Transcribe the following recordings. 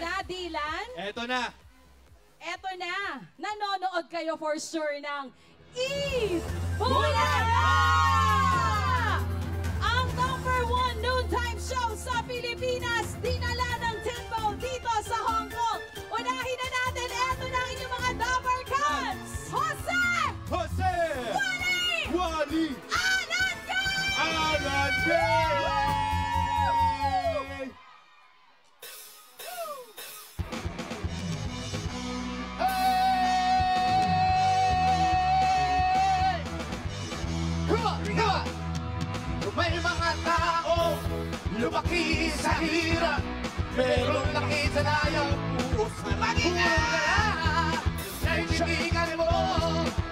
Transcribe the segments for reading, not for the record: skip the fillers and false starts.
na, Dylan? Eto na. Eto na. Nanonood kayo for sure ng Eat Bulaga! Ang #1 noontime show sa Pilipinas, dinala ng Timbo dito sa Hong Kong. Unahin na natin, eto na inyong mga Dapper Cats! Jose! Jose! Wally! Wally! Alan Gay! Alan Gay! May mga tao lumaki sa hirap, merong laki sa layaw, puro sa magina. Naibigan mo,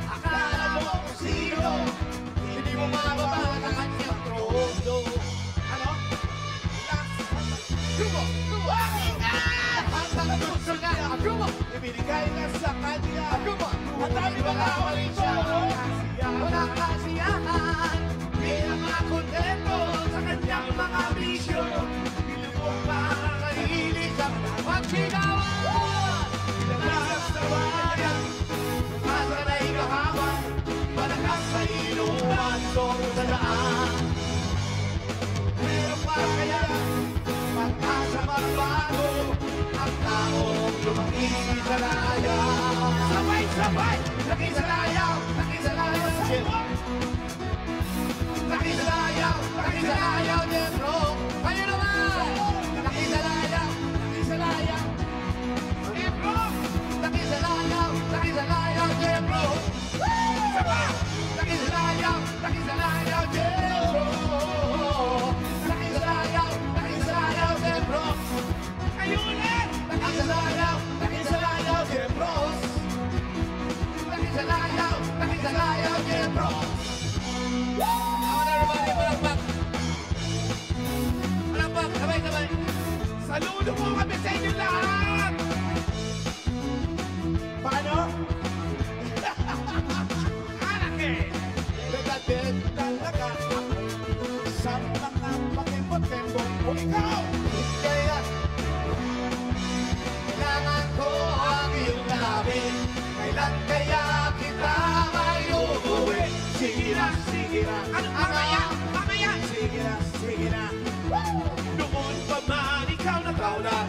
akala mo kung sino, hindi mo mababa ang kanyang trono. Ano? Gumo! Hanggang gusto na, gumo! Ibinigay na sa kanya, gumo! Ang dami mga walisya, wala kasiyahan. Bilang makontento sa kanyang mga bisyo, bilog makakahilig ang magsigawan. Pinalakas sa bayan, asa na ikahawan, malakas sa inuman, song sa daan. Meron pa kaya, pag-asa magbago, ang taong lumaki sa layaw. Sabay-sabay, laki sa layaw sa sibok. Laki sa layaw, Jeffro. Kayo naman! Laki sa layaw, Jeffro. Laki sa layaw, Jeffro. Isa pa! Laki sa layaw, Jeffro. Laki sa layaw, Jeffro. Kayo ulit! Laki sa layaw, Jeffro. Laki sa layaw, Jeffro. Palakpak, sabay-sabay. Saludo po kami sa inyo lahat! Paano? Anak eh! Nagadet talaga sa mga pakipot-tempo o ikaw! Kaya kailangan ko ang iyong labi. Kailan kaya kita may uuwi? Sige na! Ano? Mamaya! Sige na! Noon pa man ikaw na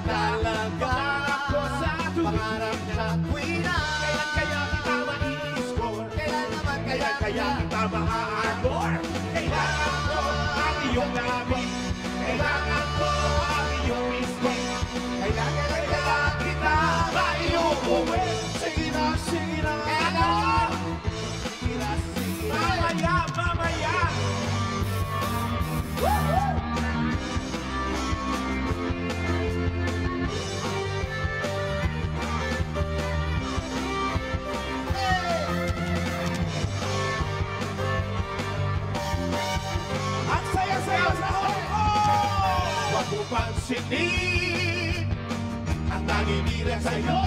talaga ako sa tuwing pangarap na tuwina. Kailan kaya kita mai-score? Kailan naman kaya kita ma-honor? Kailangan ko ang iyong labi. Kailangan ko ang iyong miskin. Kailan kaya kita mai-uuwi? Sige na! Ano? Mamaya! Ang saya-saya sa Hong Kong! Huwag mo pansinin ang naninira sa'yo.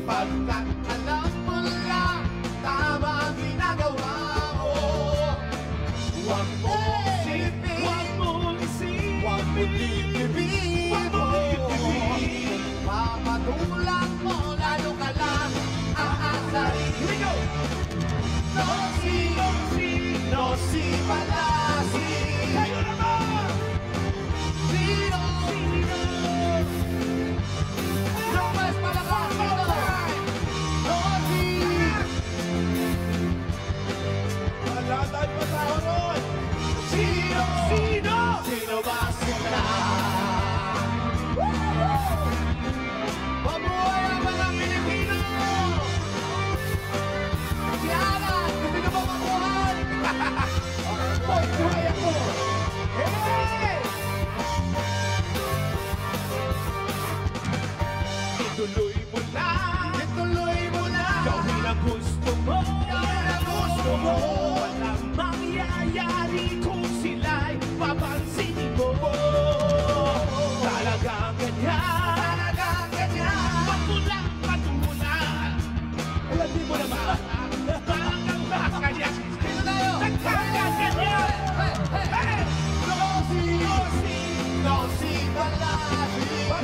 Pagkat alam mo lang tama ang ginagawa mo. Huwag mo isipin, huwag mo titibin mo. Papatulang mo, lalo ka lang aasarin. Here we go! No si Palasi. Kayo naman! Sino? No mas malakas ito.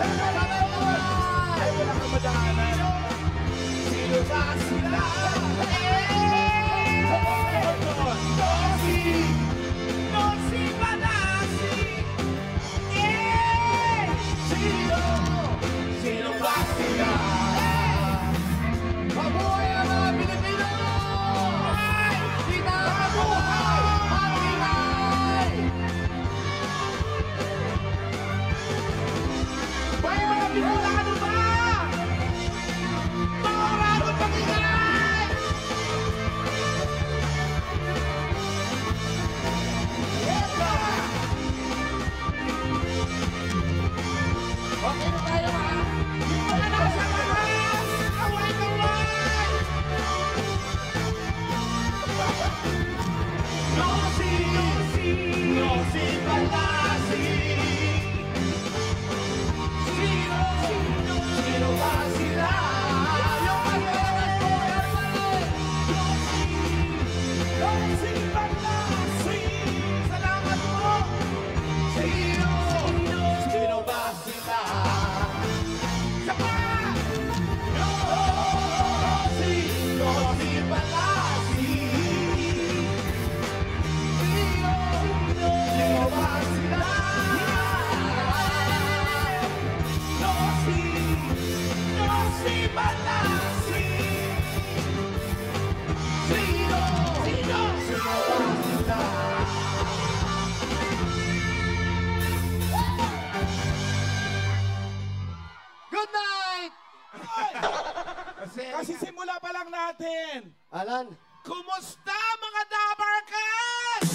Ay, wala kang madaanan. Sino ba sila? Nosi Palasi. Sino ba sila? Mabuhay ang mga Pilipino! Mabuhay! Mabuhay! May mga Bicolano ba? Maurado pag-ingay! Okay na tayo ha? Yung mga nasa labas! Kaway-kaway! Nosi Palasi. Sino ba sila? Yung pagkakas ko ay mali. Nosi Palasi. Salamat po. Sino ba sila? Sapa! Nosi Palasi. Sino ba sila? Nosi Palasi. Sino ba sila? Good night! Kasi simula pa lang natin. Alan, Kumusta mga Dabarkas?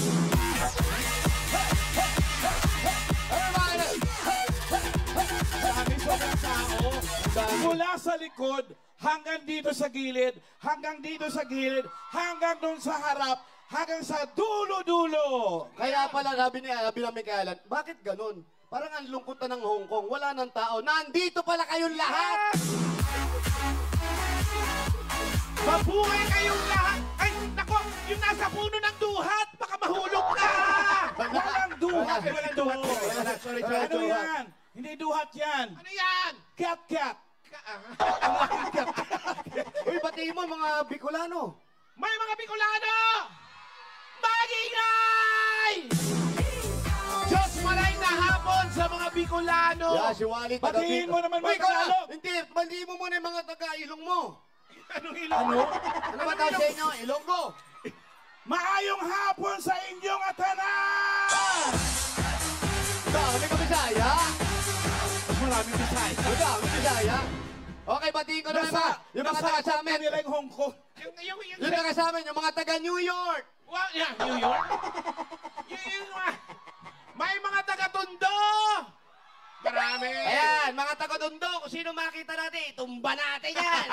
Dami sobrang tao. Mula sa likod, hanggang dito sa gilid, hanggang dito sa gilid, hanggang doon sa harap, hanggang sa dulo-dulo. kaya pala sabi namin kay Alan, bakit ganun? Parang ang lungkot na ng Hong Kong, wala ng tao. Nandito pala kayong lahat! Mabuhay kayong lahat! Ay, nako, yung nasa puno ng duhat, baka mahulog ka! Walang duhat! Walang duhat! Sorry, Ano yan? Hindi duhat yan! Ano yan? Cat-cat! Uy, batiin mo mga Bicolano. May mga Bicolano! Magingay! Diyos malay na hapon sa mga Bicolano! Yeah, si Wally. Batiin mo naman mga Uy, ikaw na! Tagalog! Hindi, bandi mo muna yung mga taga-ilong mo. Anong ilong? Ano? Ano ba tawag sa inyo? Ilonggo. Maayong hapon sa inyong atanan! Dami ka Bisaya. Mas maraming Bisaya. Dami Bisaya. Okay, batiin ko naman yung mga taga sa amin. nila yung Hong Kong. Yung taga sa amin, yung mga taga New York. Wow, yeah, New York? May mga taga-Tondo! Marami! Ayan, mga taga-Tondo, kung sino makita natin, itumba natin yan.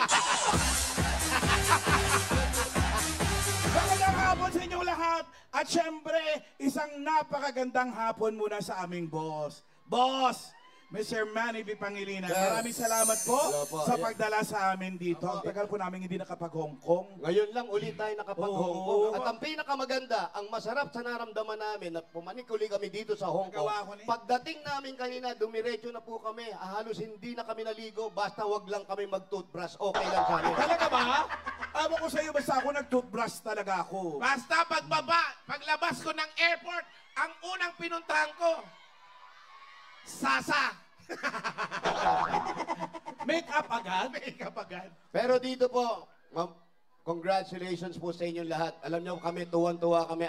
Magandang hapon sa inyong lahat. At syempre, isang napakagandang hapon muna sa aming boss. Boss, Mr. Manny B. Pangilinan. Yes. Maraming salamat po Hello po. sa pagdala sa amin dito. Ang tagal po namin hindi nakapag-Hong Kong. Ngayon lang ulit tayo nakapag-Hong Kong. Oo. At ang pinakamaganda, ang masarap sa naramdaman namin, at pumanik uli kami dito sa Hong Kong. Nagawa ko na yun. Pagdating namin kanina, dumiretso na po kami. Halos hindi na kami naligo, basta wag lang kami mag-toothbrush. Okay lang sa amin. Talaga ba? Ewan ko sa iyo, basta ako nag-toothbrush talaga ako. Basta paglabas ko ng airport, ang unang pinuntahan ko, Sasa! Make up agad? May kapagad. Pero dito po, congratulations po sa inyong lahat. Alam nyo kami, tuwan-tuwa kami.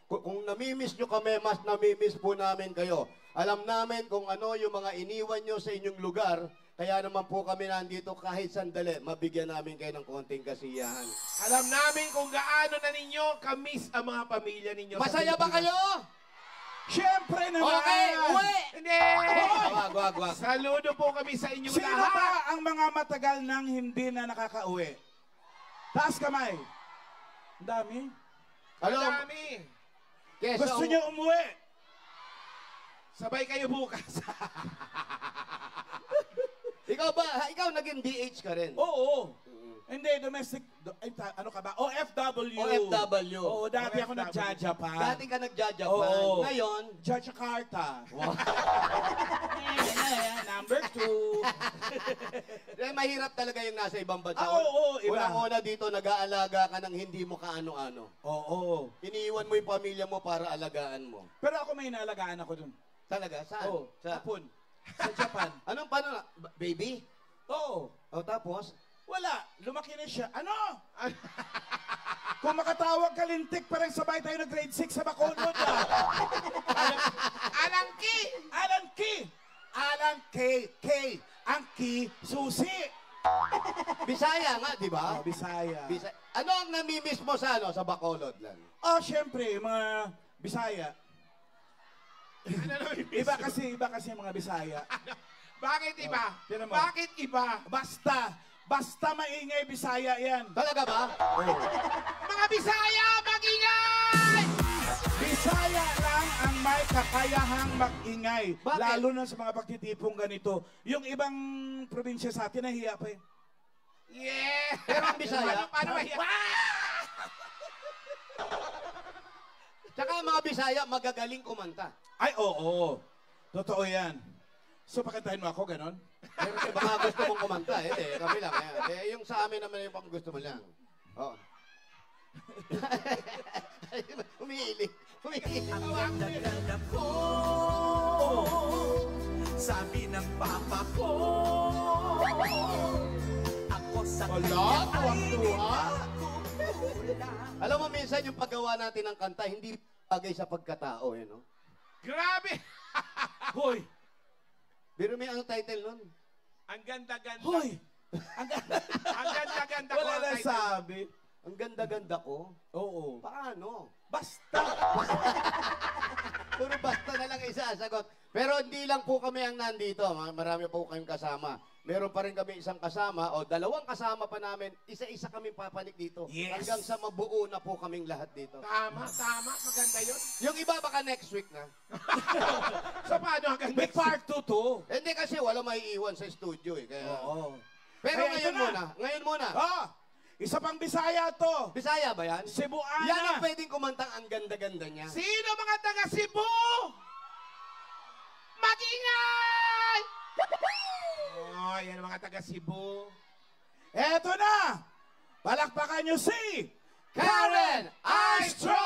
Kung namimiss nyo kami, mas namimiss po namin kayo. Alam namin kung ano yung mga iniwan nyo sa inyong lugar. Kaya naman po kami nandito kahit sandali, mabigyan namin kayo ng konting kasiyahan. Alam namin kung gaano na ninyo kamiss ang mga pamilya ninyo. sa Masaya ba Pilipinas. kayo? Siyempre naman! Okay, uwi! Hindi! Wag. Saludo po kami sa inyong Sino lahat. ba ang mga matagal nang hindi na nakakauwi? Taas kamay. Ang dami. Alam, Marami. kesa, Gusto niyo umuwi? Sabay kayo bukas. ikaw naging DH ka rin. Oo. Hindi, domestic, ano ka ba? OFW. OFW. Oo, dati ako OFW. nagja-Japan. Dati ka nagja-Japan. Oo. Ngayon, Jakarta. wow. Number 2. to... Mahirap talaga yung nasa ibang bansa. Oo, iba. Unang-una dito, nag-aalaga ka ng hindi mo kaano-ano. Oo. Iniiwan mo yung pamilya mo para alagaan mo. Pero ako may inaalagaan ako dun. Talaga? Saan? Oo, Sa hapon. Sa Japan. Anong paano? Baby? Oo. O tapos? Wala. Lumaki na siya. Ano? Kung makatawag ka lintik, parang sabay tayo na grade 6 sa Bacolod. Alang Ki! Alan Key! Alan K. Ang Key, susi. Bisaya nga, di ba? Oh, Bisaya. Ano ang namimiss mo sa sa Bacolod lang? Oh, syempre, mga Bisaya. Ano na Iba kasi yung mga Bisaya. Bakit iba? Tira mo. Bakit iba? Basta maingay Bisaya yan. Talaga ba? Mga Bisaya, magingay! Bisaya lang ang may kakayahang mag-ingay. Bakit? Lalo na sa mga pagtitipong ganito. Yung ibang probinsya sa atin, nahiya pa eh. Yeah! Pero ang Bisaya? Paano mahiya? Tsaka ang mga Bisaya, magagaling kumanta. Ay, oo. Totoo yan. So, pakantahin mo ako, ganon? Pero baka gusto mong kumanta, kami lang. Yung sa amin naman yung pang gusto mo lang. Oo. Umiiling. Ang ganda ko, sabi ng papa ko, ako sa kanya ay Alam mo, minsan yung paggawa natin ng kanta, hindi bagay sa pagkatao, no? Grabe! Hoy! Pero may ang title nun. Ang ganda-ganda. Hoy! Ang ganda-ganda ko Wala ang na title. sabi. Ang ganda-ganda ko. Oo. Paano? Basta! Puro basta na lang isasagot. Pero hindi lang po kami ang nandito. Marami po kayong kasama. Meron pa rin kami isang kasama o dalawang kasama pa namin. Isa-isa kami papanik dito. Yes. Hanggang sa mabuo na po kaming lahat dito. Tama. Maganda yun. Yung iba baka next week na. So, paano hanggang May next part 2 to. Hindi kasi wala maiiwan sa studio Kaya... Oo. Pero Kaya ngayon ito na. muna. Ngayon muna. Ah! Isa pang Bisaya to. Bisaya ba yan? Cebuana. Yan ang pwedeng kumantang ang ganda-ganda niya. Sino mga taga Cebu? Magingay! Oh, yan ang mga taga Cebu. Eto na! Palakpakan nyo si Karen Astro!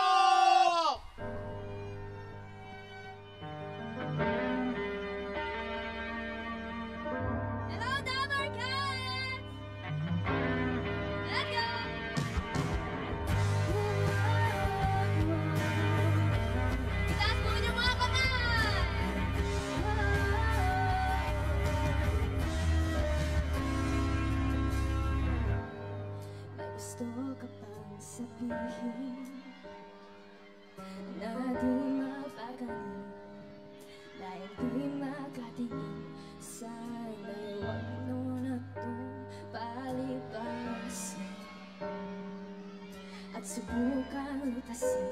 Hello, Dabber Cats! Let's go! Itaas mo yung mga kamay! May gusto ka pang sabihin na di mapagaling, na hindi makatingin. Sana'y huwag mo na itong palipasin at subukan lutasin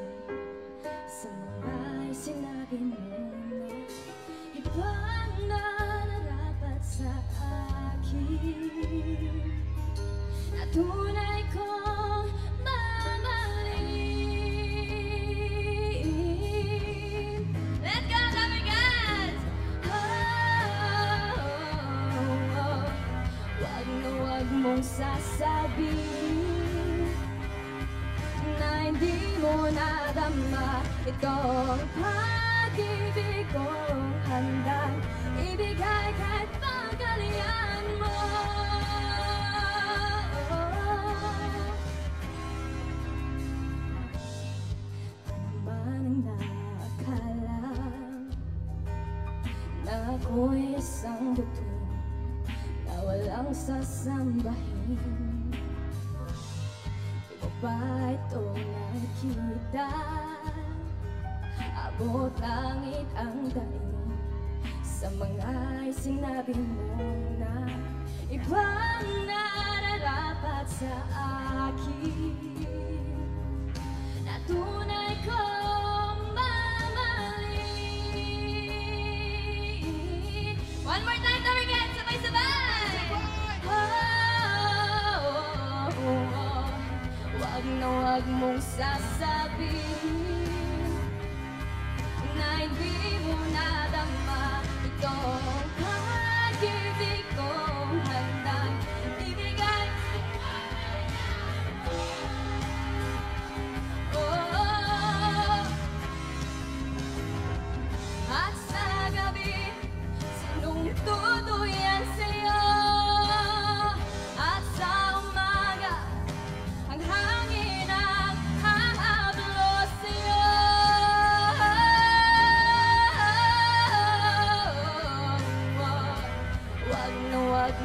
sa mga sinabi mo na ibang nararapat sa akin na tunay kong mamahalin. Let's go, Dabber Cats! Wag na wag mong sasabihin na hindi mo nadama itong pag-ibig kong handang ibigay kahit pagkalian mo. Ano man ang nakakala na ako'y isang buto na walang sasambahin. Di mo ba ito nakita? Abot langit ang daing sa mga sinabi mo na ibang nararapat sa akin na tunay kong mamahalin. One more time, Dabber Cats! Sabay-sabay! Wag na wag mong sasabihin na hindi mo nadama itong pag-ibig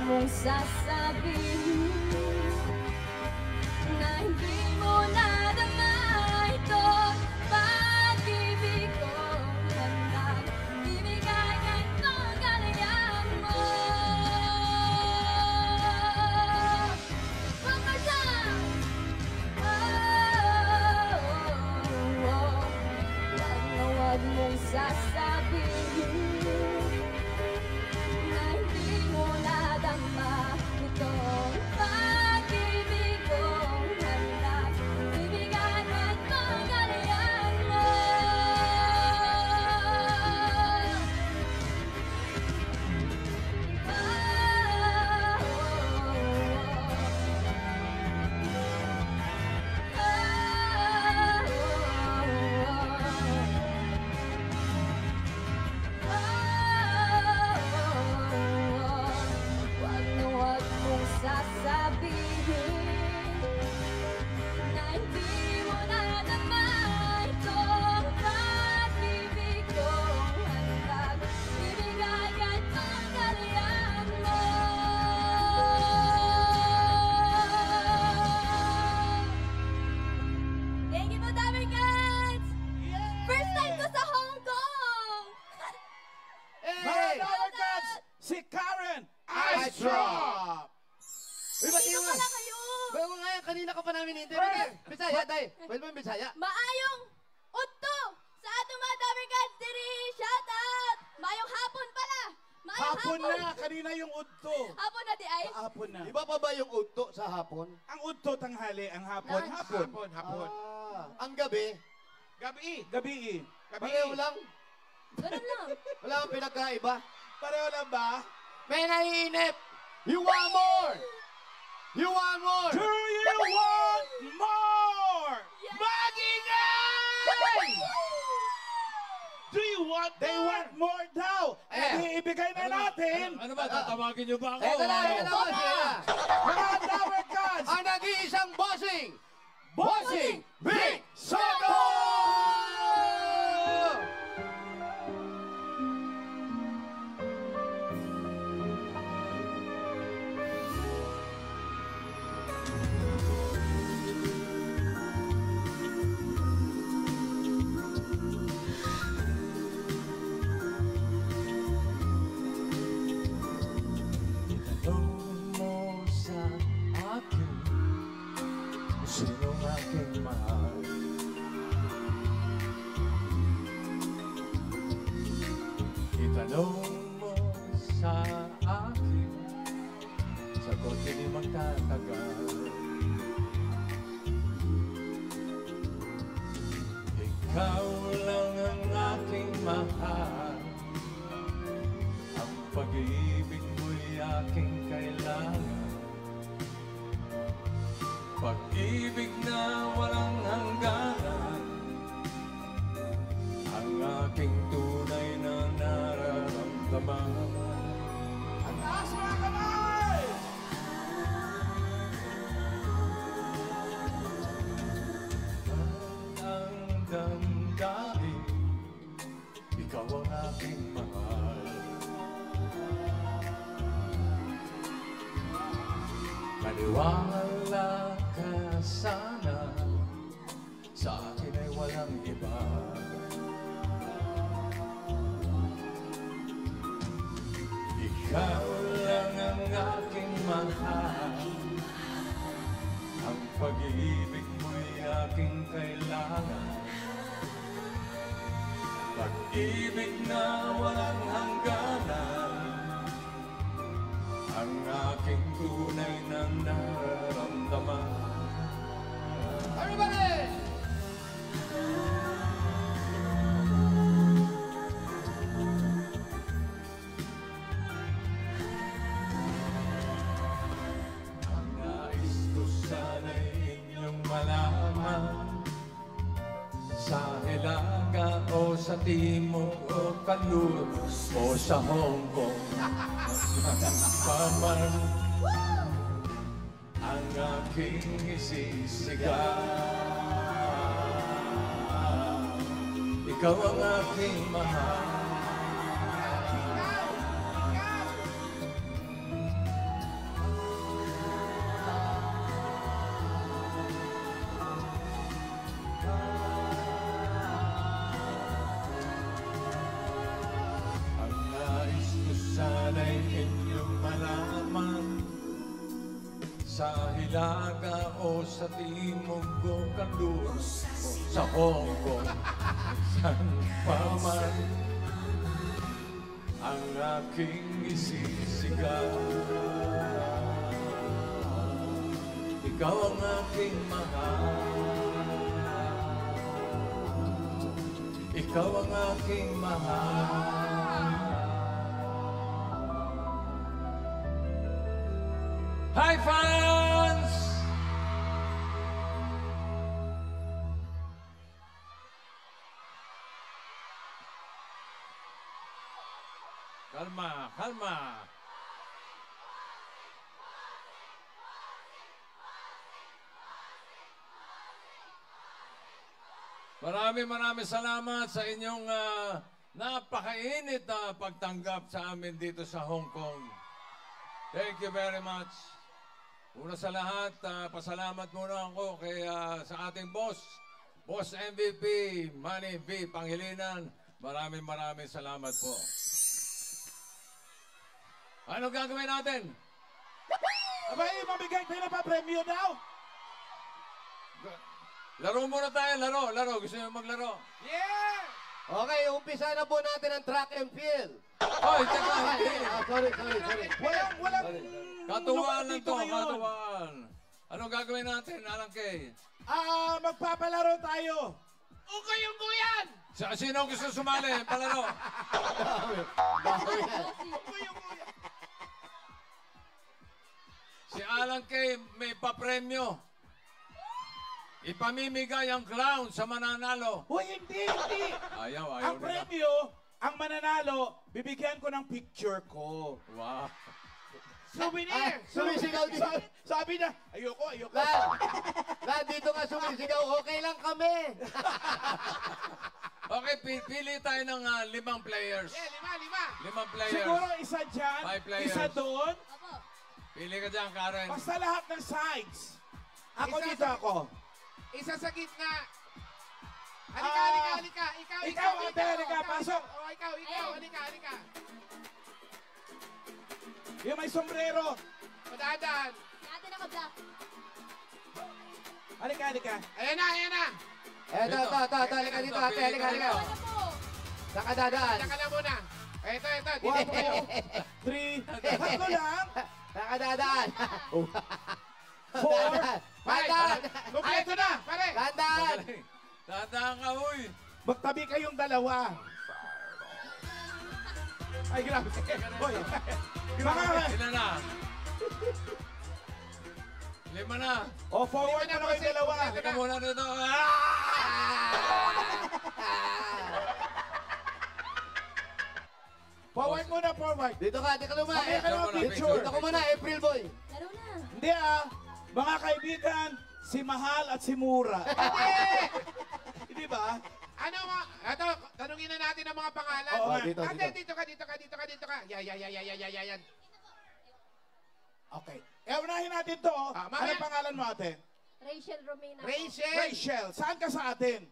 mong sasabihin na hindi mo nadama ito. Pag-ibig kong handang ibigay kahit magaling mo. Pagkasa! Wag mong sasabihin na hindi mo nadama itong pag-ibig kong handang ibigay kahit magaling mo. Wag mong sasabihin na hindi mo nadama itong pag-ibig kong handang ibigay kahit magaling mo. Thank you po, Dabber Cats! First time ko sa Hong Kong! Mga Dabber Cats, si Karen Ice Drop! Uy, ba't Sino yung pala kayo? Ba't nga yan? Kanina ka pa namin hinintay. Bisaya, day. Pwede mo yung Bisaya? Maayong udto sa atong mga Dabber Cats diri. Shout out! Maayong hapon pala! Maayong Hapon na, kanina yung udto. Hapon na di ay? Hapon na. Iba pa ba yung udto sa hapon? Ang udto tanghali, ang hapon, Lunch. hapon. Ang gabi? Gabi. Pareho lang? Ganun lang. Wala kang pinagkaiba? Pareho lang ba? May naiinip! You want more! You want more! Do you want more? Magingay! Do you want? They want more daw. Eh, ibigay na natin. Ano ba? Tatawagin niyo ba ako? Eto na, sige na. Mga Dabber Cats, Ang nag-iisang bossing! Bossing Big Soto! Itanong mo sa akin kung sinong aking mahal. Itanong mo sa akin, sagot hindi magtatagal. Ikaw lang ang aking mahal, ang pag-ibig mo'y aking kailangan. Pag-ibig na walang hangganan, ang aking tunay na nararamdaman. ang taas mga kamay. Ang damdamin, ikaw ang aking mahal. Maniwala ka sana, sa akin ay walang iba. Ikaw lang ang aking mahal, ang pag-ibig mo'y aking kailangan. Pag-ibig na walang hangganan, ang aking tunay na nararamdaman. Everybody! Ang nais ko sana'y inyong malaman, sa Hilaga o sa Timog o Kanlur o sa Hong Kong, paman ang aking isisigaw. Ikaw ang aking mahal, malaman sa Hilaga o sa Timog o Kanluran o sa Hong Kong, saan pa man ang aking isisigaw. Ikaw ang aking mahal, ikaw ang aking mahal. Hi, fans! Kalma, kalma. Maraming salamat sa inyong napakainit na pagtanggap sa amin dito sa Hong Kong. Thank you very much. Una sa lahat, pasalamat muna ako kay, sa ating boss, Boss MVP, Manny V. Panghilinan. Maraming salamat po. Ano gagawin natin? Abay, mabigay tayo na pa premyo daw. Laro muna tayo, laro. Gusto nyo maglaro? Yeah! Okay, umpisa na po natin ang track and field. Hoy, teka, hindi. Sorry. Walang Katuwaan lang dito to, ngayon. katuwaan. Ano gagawin natin, Alang Kay? Magpapalaro tayo. Ugay-ugo yan! Sino gusto sumali? Palaro. Si Alang Kay may papremyo. Ipamimigay ang clown sa mananalo. Hoy, hindi. Ayaw Ang nila. premyo, ang mananalo, bibigyan ko ng picture ko. Wow. Souvenir! Sumisigaw dito. Sabi na, ayoko. Lan, dito ka sumisigaw. Okay lang kami. Okay, pili tayo ng 5 players. Yeah, 5. 5 players. Siguro isa dyan, 5 players. isa doon, Opo. Pili ka dyan, Karen. basta lahat ng sides. Ako Isa dito sa- ako. Isa sa gitna. Ah, Halika. ikaw, ate, halika, pasok. Oh, ikaw. Halika. Yung may sombrero. Madadaan. Ate na ka-black. Halika. Ayan na. Ito. Halika dito, ate. Halika. Ano po? Saan ka dadaan? Halika na muna. Ito. Dito One, po kayo. 2, 3. Tatlo lang. Saan ka dadaan? 4. Dadaan. Kompleto na, pare. Dadaan. Magaling. Tandaan ka, uy. Magtabi kayong dalawa. Ay, grabe. Hoy. Mga, Ilan na? 5 na. forward na kayong dalawa. Halika muna dito. Forward muna, forward. Dito ka, di ka lumay. Mamaya ka naman picture. Dito ko muna, April Boy. Laro na. Hindi mga kaibigan, si Mahal at si Mura. Hindi ba? Ano mo? Ito, tanungin na natin ang mga pangalan. Oo nga. Dito. Ate, dito ka. Yan. Okay. Unahin natin to. Mamaya. Ano pangalan mo, ate? Rachel Romina po. Rachel. Rachel. Saan ka sa atin?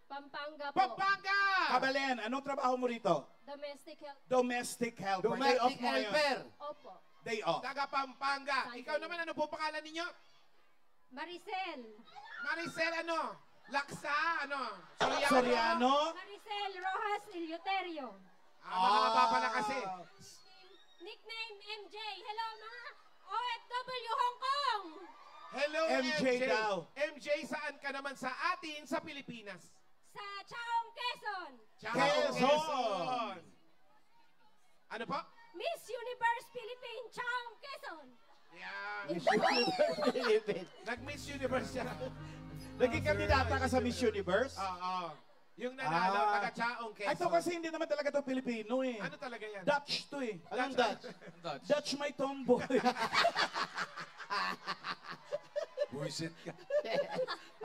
Pampanga po. Pampanga. Kabalen. Anong trabaho mo rito? Domestic help. Domestic helper. Day off Domestic mo ngayon. helper. Opo. Day off. Taga Pampanga. Ikaw naman, ano po pangalan ninyo? Maricel. Maricel, ano? Laksa, ano? Soriano. Maricel Rojas Eleuterio. Mahaba pala kasi. Nickname MJ. Hello mga OFW Hong Kong. Hello, MJ daw. MJ, saan ka naman sa atin sa Pilipinas? Sa Chaong, Quezon. Quezon. Ano po? Miss Universe Philippines, Chaong, Quezon. Yeah. Philippines. Nag-Miss Universe siya. Naging kandidata ka sa Miss Universe? Oo. Yung nanalo, taga Chaong, Quezon. Ito kasi hindi naman talaga to Pilipino eh. Ano talaga yan? Dutch to eh. Anong Dutch? Dutch may tomboy. Buisit ka.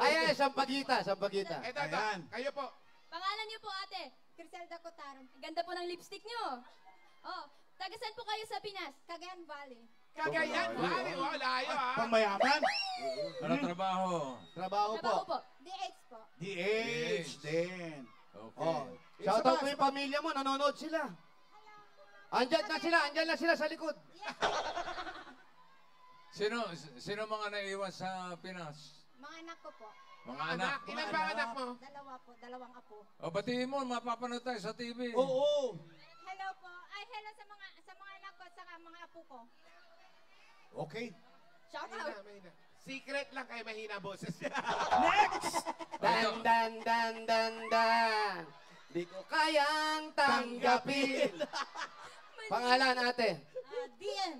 Ayan, Sampaguita. Ito, Ayan. kayo po. Pangalan niyo po ate? Criselda Cotaron. Ganda po ng lipstick niyo. Oh, taga saan po kayo sa Pinas? Cagayan Valley. Kagayan, Valley. Oh, layo ha. Pangmayaman. Ano trabaho? Trabaho po. Trabaho po. DH po. DH din. Okay. Oh. Shoutout mo yung pamilya mo, nanonood sila. Andyan na sila sa likod. Sino mga naiwan sa Pinas? Mga anak ko po. Mga anak. Ilan ba anak mo? Dalawa po, dalawang apo. O, batiin mo, mapapanood tayo sa TV. Oo. Hello po. Ay, hello sa mga anak ko at saka mga apo ko. Okay. Shout out. Mahina. Secret lang kay mahina boses. Next! Dan. Di ko kayang tanggapin. Pangalan ate. DM.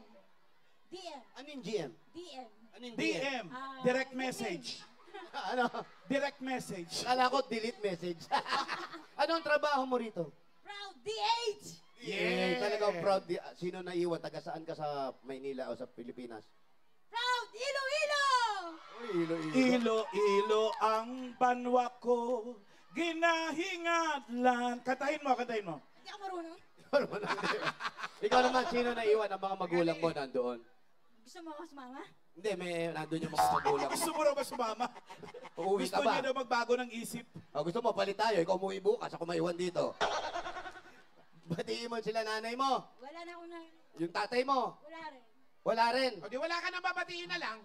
DM. Anong GM? DM. Anong DM. Direct message. Ano? Direct message. Kala ko delete message. Anong trabaho mo rito? Proud DH. Yeah. Talagang proud. Sino naiwan? Taga saan ka sa Maynila o sa Pilipinas? Proud Iloilo. Ilo-ilo ang banwa ko. Ginahingadlan. Kantahin mo. Hindi ako marunong. Ikaw naman, sino naiwan ang mga magulang mo nandoon? Gusto mo ako sumama? Hindi, nandun yung mga magulang. Gusto mo raw ba sumama? Uuwi Gusto ka ba? niya daw magbago ng isip. Gusto mo, palit tayo. Ikaw umuwi bukas, ako maiwan dito. Batiin mo sila nanay mo. Wala na akong Yung tatay mo. Wala rin. Wala rin. O di wala ka nang babatiin na lang.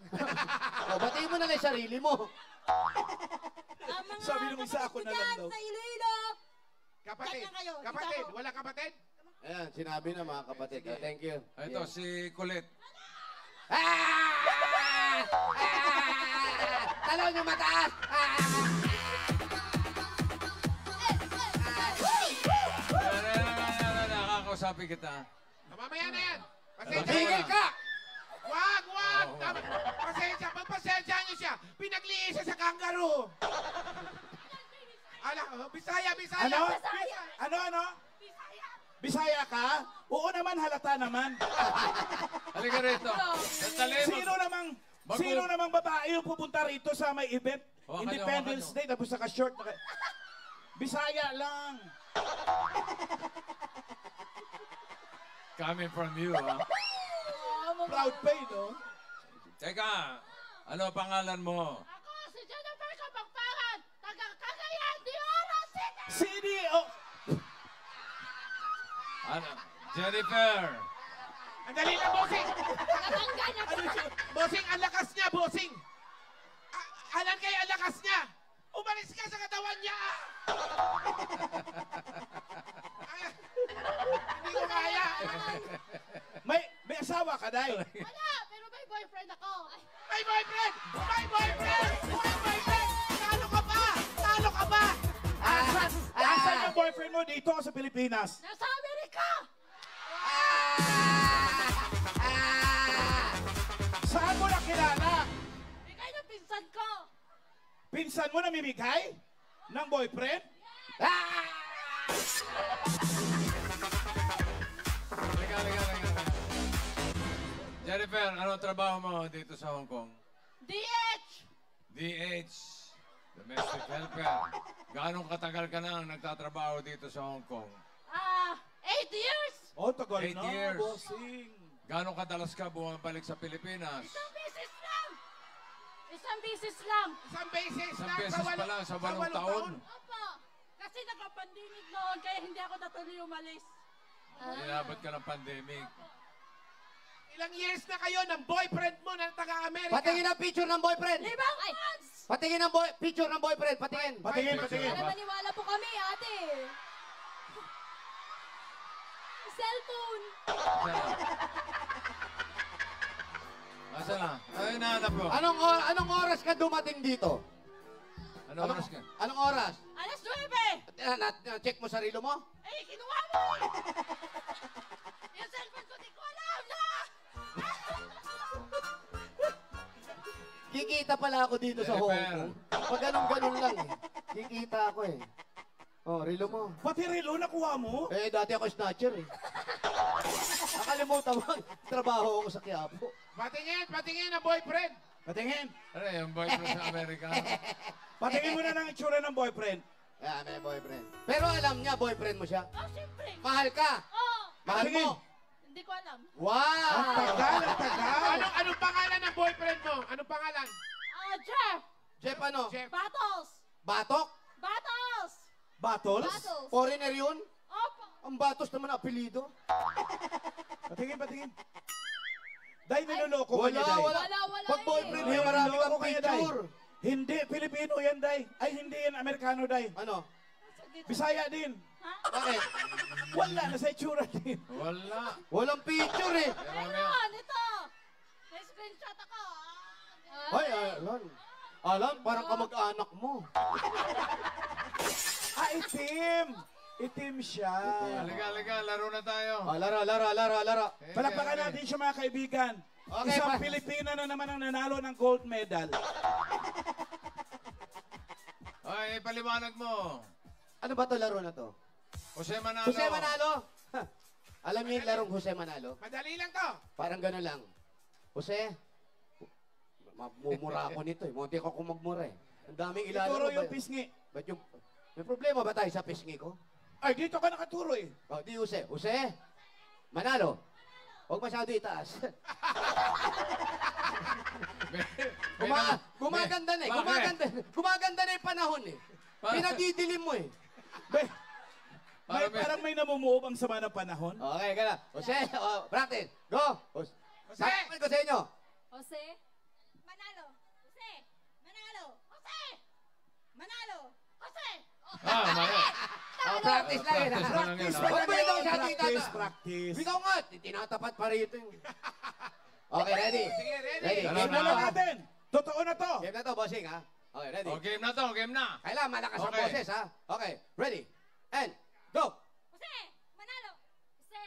Batiin mo na lang yung sarili mo. Ang mga Sabi nung isa, ako na lang kapatid daw. Sa Iloilo. Kapatid. Chat na kayo, Kapatid. dito ako. Wala kapatid? Ayan, sinabi na mga kapatid. Thank you. Ito, si Colette. Talon yung mataas! Nakakausapin kita. Mamaya na yan. Pasensya Tigil ka! Wag! Pasensya. Pagpasensya niyo siya. Pinagliis siya sa kangaroo. Bisaya. Ano? Ano? Bisaya ka? Oo naman, halata naman. Halika rito. Sandali. Sino namang babae yung pupunta rito sa may event? Hawakan Independence niyo. Day, tapos naka-short. Bisaya lang. Coming from you, ha? Proud pay, no? Teka, ano pangalan mo? Ako si Jennifer Kapagpangan. Taga Cagayan de Oro City. CDO. Ano? Jennifer. Ang dali na, bossing. Kapanggan na po. Bossing, ang lakas niya, bossing. Alan kayo ang lakas niya. Umalis ka sa katawan niya. Hindi ko kaya. May asawa ka, Day. Wala, pero may boyfriend ako. May boyfriend! Talo ka ba? Asan yung boyfriend mo dito sa Pilipinas? Nasa Amerika. Saan mo nakilala? Bigay ng pinsan ko. Pinsan mo namimigay? Ng boyfriend? Halika. Jennifer, ano trabaho mo dito sa Hong Kong? DH. DH, Domestic Helper. Gaano katagal ka na nagtatrabaho dito sa Hong Kong? 8 years. Oh, tagal 8 na, years. bossing. Gaano kadalas ka bumabalik sa Pilipinas? Isang beses lang. Isang beses lang. Isang beses Isang lang beses pa lang sa 8 taon. Opo. Kasi nagka-pandemic noon, kaya hindi ako natuloy umalis. Inabot ka ng pandemic. Ilang years na kayo ng boyfriend mo ng taga-Amerika? Patingin ang picture ng boyfriend! 5 months. Patingin ang picture ng boyfriend! Patingin! Patingin. Para maniwala po kami, ate. Cellphone. Asa na? Ay, nahanap ko. Anong oras ka dumating dito? Ano oras ka? Anong oras? Alas 9. Check mo sarili mo? Eh, kinuha mo. Yung cellphone ko, di ko alam na. Kikita pala ako dito sa Hong Kong. Pag ganun-ganun lang eh. Kikita ako eh. Oh, relo mo. Pati relo nakuha mo? Dati ako snatcher eh. Nakalimutan mo, trabaho ako sa Quiapo. Patingin ang boyfriend. Patingin. Ano yung boyfriend sa Amerika? Patingin mo na ng itsura ng boyfriend. May boyfriend. Pero alam niya, boyfriend mo siya. Oh, siyempre. Mahal ka. Oh, Mahal mo. hindi ko alam. Wow! Ang tagal. Anong pangalan ng boyfriend mo? Anong pangalan? Jeff. Jeff ano? Jeff. Battles. Batok? Battles. Battles? Battles. Foreigner yun? Opo. Ang Batos naman apelido. Patingin, patingin. Day, niloloko ka niya, Wala, Day. wala. Wala Pag eh. boyfriend Ay, niya, marami niloloko kang kayo, Day. picture. Hindi, Pilipino yan, Day. Ay, hindi yan, Amerikano, Day. Ano? Bisaya din. Bakit? Wala, nasa itsura din. Wala. Walang picture eh. Meron, ito. May screenshot ako. Ay, Alan. Alan, parang kamag-anak mo. Ah, itim. Itim siya. Halika, laro na tayo. Laro. Palakpakan natin siya, mga kaibigan. Okay, Isang pa- Pilipina na naman ang nanalo ng gold medal. Ay, paliwanag mo. Ano ba to laro na to? Jose Manalo. Jose Manalo? Ha, alam niyo yung larong Jose Manalo? Madali lang to. Parang gano'n lang. Jose, mamumura ako nito eh. Munti ko kung magmura eh. Ang daming Ituro ilalaro. yung pisngi. Ba't yung... May problema ba tayo sa pisngi ko? Ay, dito ka nakaturo eh. Oh, di Jose. Jose, Manalo. Huwag masyado itaas. Gumaganda na eh. Gumaganda na yung panahon eh. Pinadidilim mo eh. Parang may namumuob ang sama ng panahon. Okay, gana. Jose, practice. Go. Jose. Sabi ko sa inyo. Jose. Manalo. Jose. Manalo. Jose. Manalo. Jose. Mali. Practice lang yun. Practice lang yun, Huwag mo ito sa Practice, tita. practice. Ikaw nga, tinatapat pa rito yung... Okay, ready? Sige, ready. Ready. Dalawa Game na Tingnan to, ha? natin. Totoo na to. Game na to, bossing, ha? Okay, ready? O, game na to, game na. Kailangan malakas ang Okay. boses, ha? Okay, ready? And, go! Jose. Manalo. Jose.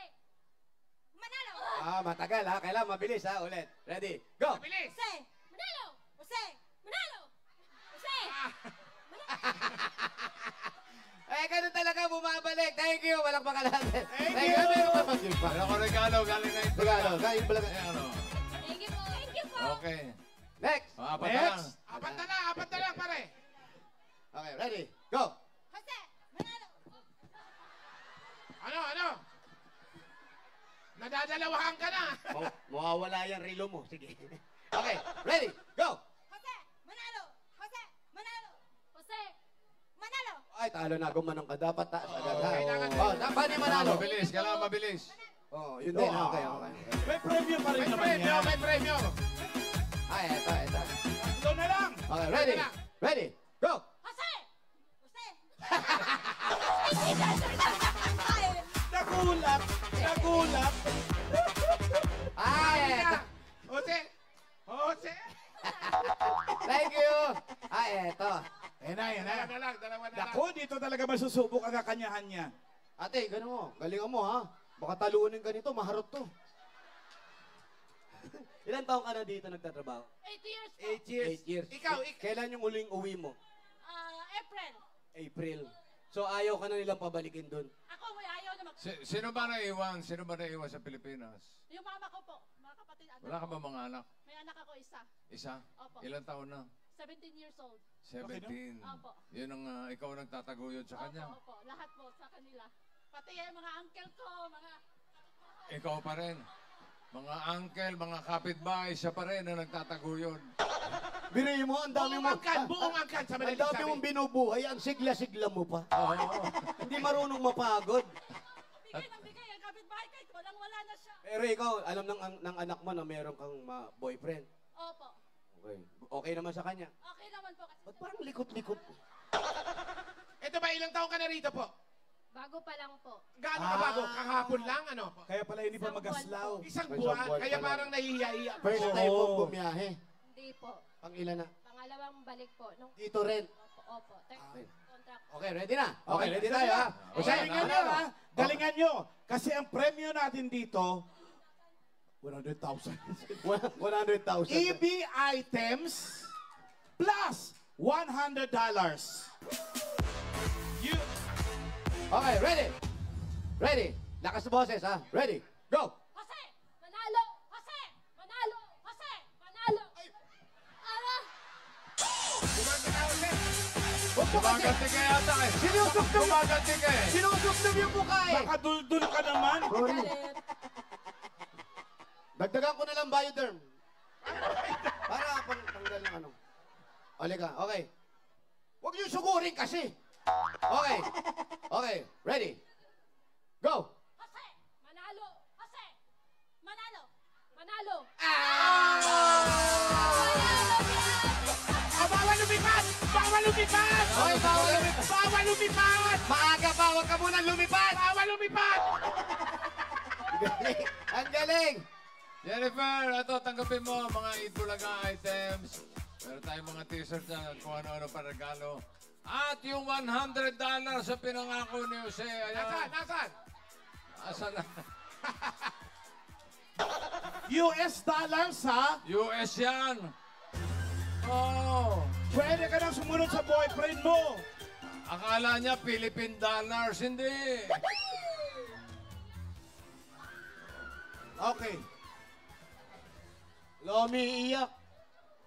Manalo. Matagal, ha? Kailangan mabilis, ha? Ulit. Ready? Go! Bilis. Jose. Manalo. Jose. Manalo. Jose. Eh, ganun talaga bumabalik. Thank you. Walang natin. Thank you. you. Meron pa mag-give pa. Meron ko regalo, galing na ito. Regalo, galing pala. Ano? Thank you po. Thank you po. Okay. Next. Apat na Next. lang. Apat na lang, pare. Okay, ready? Go! Jose. Manalo. Ano? Nadadalawahan ka na. Mawawala yan relo mo. Sige. Okay, ready? Go! Jose. Manalo. Jose. Manalo. Jose. Manalo. Ay, talo na. Gumanong ka. Dapat taas agad, ha? kailangan. Oh, dapat ni Manalo. Mabilis, kailangan mabilis. Oh, yun din. Okay. May premyo pa rin naman yan. May premyo. Ay, eto. Ito na lang. Okay, ready? Ready? Go! Jose. Jose. Nagulat. Nagulat. Ay, eto. Jose. Thank you. Ay, eto. Yan na. Dalawa na lang. Naku, dito talaga masusubok ang kakanyahan niya. Ate, ganun mo. Galingan mo, ha? Baka talunin ka nito. Maharot to. Ilan taong ka na dito nagtatrabaho? 8 years po. 8 years. 8 years. Ikaw. Kailan yung uling uwi mo? April. April. So ayaw ka na nilang pabalikin doon. Ako may ayaw na Sino ba naiwan? Sino ba naiwan sa Pilipinas? Yung mama ko po, mga kapatid. Wala ka ba mga anak? May anak ako isa. Isa? Opo. Ilang taon na? 17 years old. 17. Opo. Yun ang ikaw nagtataguyod sa kanya. Opo. Lahat po sa kanila. Pati yung mga uncle ko, mga... Ikaw pa rin. Mga uncle, mga kapitbahay, siya pa rin ang nagtataguyod. Binoy mo, ang dami mo. Buong angkan sa Ang madaling dami mong binubuhay, ang sigla-sigla mo pa. Oo. Hindi marunong mapagod. Bigay ng bigay ang kapitbahay kahit walang-wala na siya. Pero ikaw, alam ng anak mo na meron kang boyfriend. Opo. Okay. Okay naman sa kanya. Okay naman po kasi. Ba't parang likot-likot? Ito ba, ilang taon ka na rito po? Bago pa lang po. Gaano ka bago? Kahapon lang, ano? Kaya pala hindi pa magaslaw. Isang Isang buwan, buwan kaya pa lang. parang nahihiya-hiya. First Oo. time mong bumiyahe. Hindi po. Pang ilan na? Pangalawang balik po. Nung... Dito rin. Opo. Okay. Contract. Okay, ready na? Okay, ready tayo, ha? Okay. Galingan nyo, ha? Galingan nyo. Kasi ang premyo natin dito, 100,000. 100,000. EB items plus $100. Okay, ready? Ready? Lakas sa boses, ha? Ready? Go! Jose! Manalo! Jose! Manalo! Jose! Manalo! Ano? Huwag mo kasi! Gumaganti ka yata eh. Sinusubsob! Gumaganti ka eh. Sinusubsob yung mukha eh! Baka duldul ka naman. Sorry. Dagdagan ko na lang Bioderm. Para tanggal ng ano. Halika, okay. Huwag niyo sugurin kasi. Okay. Okay, ready? Go! Jose! Manalo! Jose! mananalo. Bawal lumipad! Bawal lumipad! Hoy, bawal lumipad! Bawal lumipad! Maaga pa, huwag ka muna lumipad! Bawal lumipad! Galing. Ang galing! Jennifer, ito, tanggapin mo ang mga Itbulaga items. Meron tayong mga t-shirt na kung ano-ano pa regalo. At yung $100 sa pinangako ni Jose. Ayan. Nasaan? Nasaan? Asan na? US dollars, ha? US yan. Oh. Pwede ka nang sumunod sa boyfriend mo. Akala niya Philippine dollars. Hindi. Okay. Lomi iyak.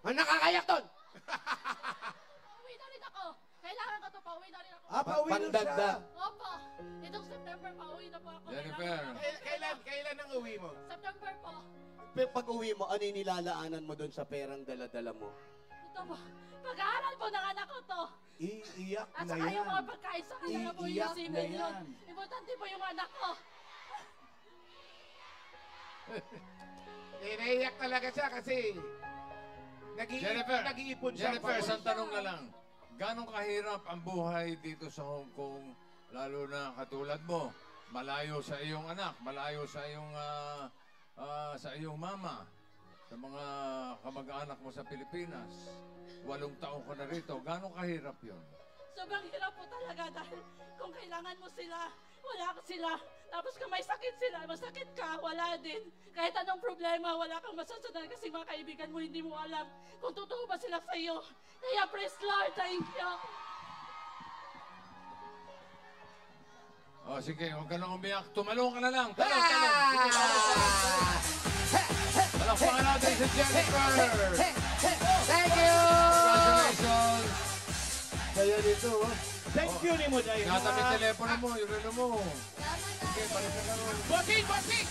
Ang nakakayak doon! Pauwi na rin ako. Kailangan ko to, pauwi na rin ako. Pauwi na siya. Pandagdag. Opo. Itong September, pauwi na po ako. Jennifer. Kailan ang uwi mo? September po. Pag uwi mo, ano yung nilalaanan mo doon sa perang dala-dala mo? Ito po. Pag-aaral po ng anak ko to. Iiyak At na saka yung mga yan. pagkain sa kanya na po Iiyak yung na yun. yan. Importante po yung anak ko. Naiiyak talaga siya kasi Jennifer, nag-iipon siya. Jennifer, isang tanong na lang. Ganong kahirap ang buhay dito sa Hong Kong, lalo na katulad mo, malayo sa iyong anak, malayo sa iyong mama, sa mga kamag-anak mo sa Pilipinas. 8 taon ka na rito. Ganong kahirap yun? Sobrang hirap po talaga dahil kung kailangan mo sila, wala ka sila. Tapos kung may sakit sila, masakit ka, wala din. Kahit anong problema, wala kang masasadan kasi mga kaibigan mo hindi mo alam kung totoo ba sila sa iyo. Kaya praise Lord, thank you. O sige, huwag ka nang umiyak. Tumalong ka na lang. Talong. Sige, talong. Palakpakan natin si Jennifer. Thank you! Congratulations. Kaya dito, oh. Thank you ni mo, Diana. Ingatan yung telepono mo, yung relo mo. Sige, balik ka na ron. Bossing! Bossing!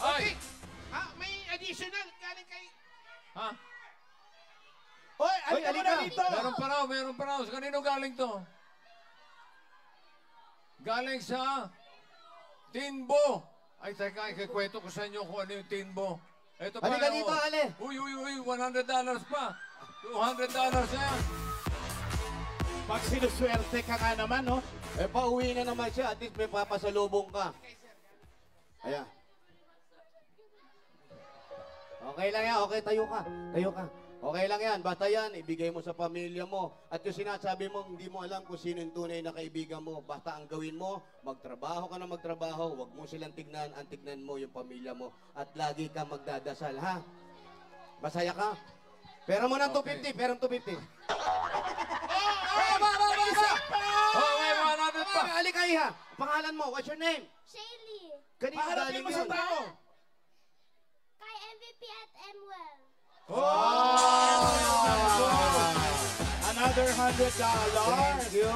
Ay! May additional galing kay... Ha? Oy, alika mo na halika. dito. Meron pa raw. Sa kanino galing to? Galing sa Tinbo. Ay, teka, ikikwento ko sa inyo kung ano yung Tinbo. Ito pa. Halika oh. dito, Ale. Uy, $100 pa. $200 na yan. Pag sinuswerte ka nga naman, no? Eh, pauwi na naman siya. At least may papasalubong ka. Ayan. Okay lang yan. Okay, tayo ka. Tayo ka. Okay lang yan. Basta yan, ibigay mo sa pamilya mo. At yung sinasabi mo, hindi mo alam kung sino yung tunay na kaibigan mo. Basta ang gawin mo, magtrabaho ka na magtrabaho. Huwag mo silang tignan. Ang tignan mo yung pamilya mo. At lagi ka magdadasal, ha? Masaya ka? Pera mo ng 250. Perang 250. Okay, 100 pa. Halika, iha. Pangalan mo, what's your name? Shaylee, Kanino Paharapin galing mo sa yun? tao. kay MVP at Emwell. Another $100. Thank you.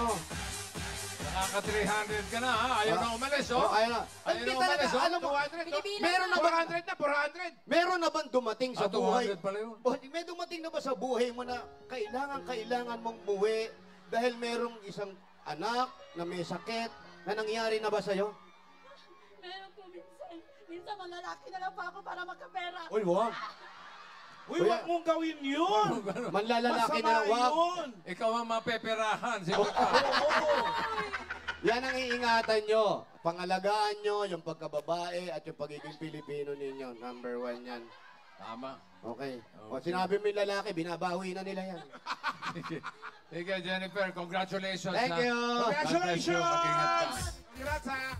Nakaka 300 ka na, ha? Ayaw na umalis, oh. Ayaw na. Ayaw Hindi na talaga, umalis, oh. alam mo, meron na ba, 400 na, 400! meron na bang dumating sa 200 buhay? pala yun. May dumating na ba sa buhay mo na kailangan mong muwi dahil merong isang anak na may sakit na nangyari na ba sa'yo? Meron po minsan. Minsan malalaki na lang po ako para magkapera. Uy, wag. Uy, wag mong gawin yun. Manlalalaki na, Masama wag. yun. Ikaw ang mapeperahan. Sige ka. Yan ang iingatan nyo. Pangalagaan nyo yung pagkababae at yung pagiging Pilipino ninyo. Number 1 yan. Tama. Okay. O sinabi mo yung lalaki, binabawi na nila yan. Sige, Jennifer, congratulations. Thank ha? you. God bless you. Mag-ingat ka. Congrats, ha!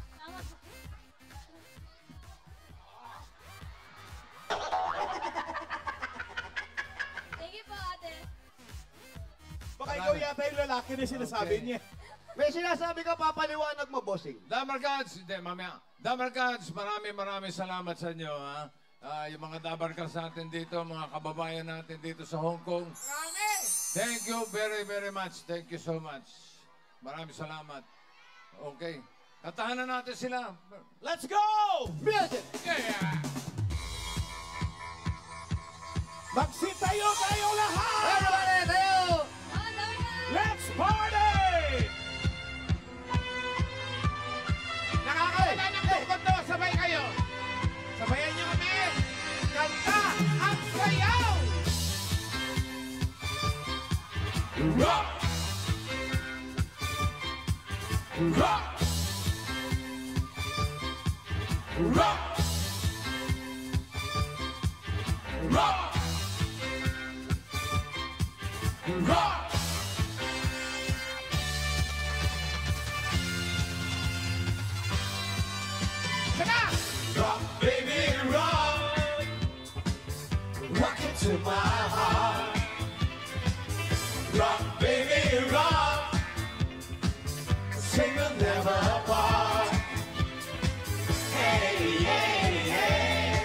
Thank you po, ate. Baka ikaw yata yung lalaki na sinasabi Okay. niya. May sinasabi ka, papaliwanag mo, bossing. Damer Gods, hindi, mamaya. Damer Gods, maraming salamat sa inyo, ha? Yung mga Damer Gods natin dito, mga kababayan natin dito sa Hong Kong. Marami! Thank you very much. Thank you so much. Maraming salamat. Okay. Katahan na natin sila. Let's go! Music! Yeah! Magsitayo tayo lahat! Everybody, tayo! Let's party! Nakakawala ng tukod to, sabay kayo. Sabayan nyo kami. Kanta! Rock! Rock! Rock! Rock! Rock! Rock, baby, rock. Rock it to my heart. Rock, baby, rock. Sing will never apart. Hey, hey, hey.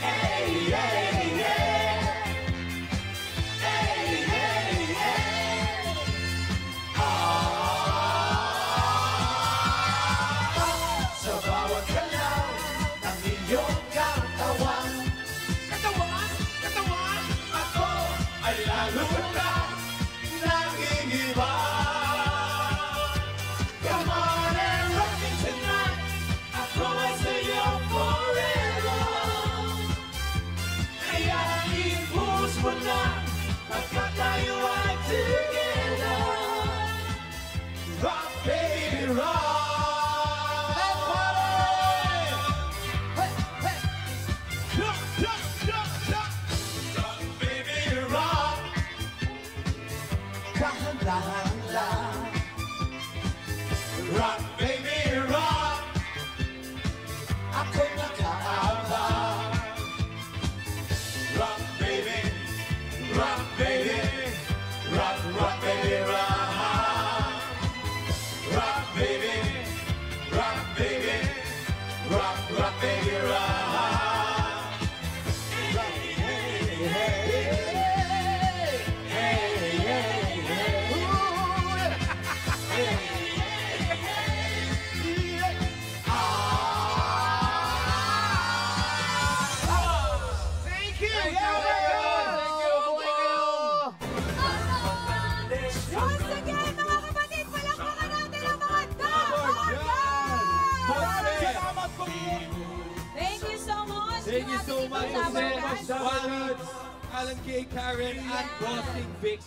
Hey, hey, hey. Hey, hey, hey. Sa bawat galaw ng iyong katawan, ako ay lalo na nangingiba. Come on and rock me tonight. I promise sa'yo forever. Kaya i-push mo na pagkat tayo ay together. Rock, baby, rock. Rock, rock, rock, rock. Rock, baby, rock. Dahan-dahan lang. Rock, baby, rock. Ako'y nakaaba. Rock, baby. Rock, baby. Rock, rock, baby, rock. Rock, baby. Rock, baby. Rock, rock, baby, rock. Thank you! Thank you, buhay kayo. Once again, mga kapatid, palakpakan natin ang mga top Maraming salamat po. Thank you so much. Thank you so much, Yung ating Jose, ibang Alan K, Karen, and Bossing Vic.